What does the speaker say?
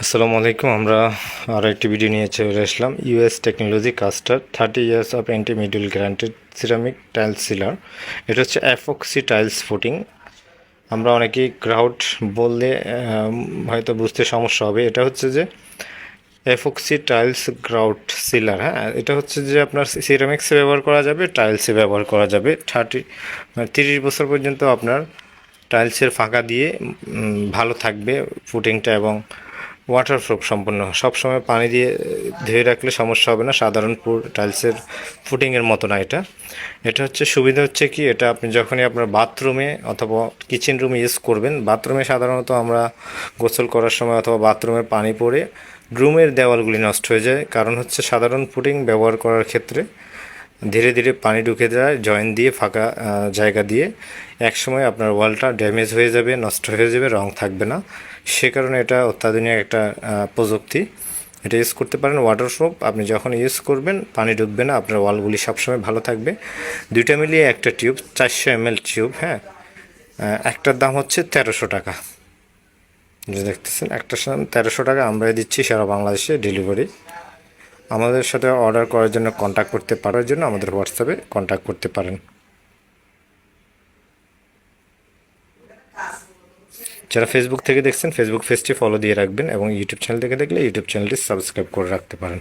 আসসালামু আলাইকুম। আমরা আরও একটি ভিডিও নিয়ে চলে আসলাম। US technology caster 30 years of anti middle granted ceramic tiles sealer. এটা হচ্ছে অ্যাফক্সি টাইলস ফুটিং। আমরা অনেকেই গ্রাউট বললে হয়তো বুঝতে সমস্যা হবে। এটা হচ্ছে যে অ্যাফক্সি টাইলস গ্রাউট সিলার। হ্যাঁ, এটা হচ্ছে যে আপনার সিরামিক্সে ব্যবহার করা যাবে, টাইলসে ব্যবহার করা যাবে। 30 বছর পর্যন্ত আপনার টাইলসের ফাঁকা দিয়ে ভালো থাকবে ফুটিংটা, এবং ওয়াটারপ্রুফ সম্পূর্ণ। সবসময় পানি দিয়ে ধুয়ে রাখলে সমস্যা হবে না। সাধারণ টাইলসের ফুটিংয়ের মতো না এটা। এটা হচ্ছে সুবিধা হচ্ছে কি, এটা আপনি যখনই আপনার বাথরুমে অথবা কিচেন রুমে ইউজ করবেন। বাথরুমে সাধারণত আমরা গোসল করার সময় অথবা বাথরুমে পানি পড়ে রুমের দেওয়ালগুলি নষ্ট হয়ে যায়। কারণ হচ্ছে সাধারণ ফুটিং ব্যবহার করার ক্ষেত্রে ধীরে ধীরে পানি ঢুকে যায় জয়েন্ট দিয়ে, ফাঁকা জায়গা দিয়ে। একসময় আপনার ওয়ালটা ড্যামেজ হয়ে যাবে, নষ্ট হয়ে যাবে, রং থাকবে না। সে কারণে এটা অত্যাধুনিক একটা প্রযুক্তি। এটা ইউজ করতে পারেন ওয়াটারপ্রুফ। আপনি যখন ইউজ করবেন পানি ঢুকবে না, আপনার ওয়ালগুলি সবসময় ভালো থাকবে। দুইটা মিলিয়ে একটা টিউব 400 ml টিউব। হ্যাঁ, একটার দাম হচ্ছে 1300 টাকা। যে দেখতেছেন, একটার দাম 1300 টাকা। আমরাই দিচ্ছি সারা বাংলাদেশে ডেলিভারি। আমাদের সাথে অর্ডার করার জন্য কন্ট্যাক্ট করতে পারার জন্য আমাদের হোয়াটসঅ্যাপে কন্ট্যাক্ট করতে পারেন। যারা ফেসবুক থেকে দেখছেন ফেসবুক পেজটি ফলো দিয়ে রাখবেন, এবং ইউটিউব চ্যানেল থেকে দেখলে ইউটিউব চ্যানেলটি সাবস্ক্রাইব করে রাখতে পারেন।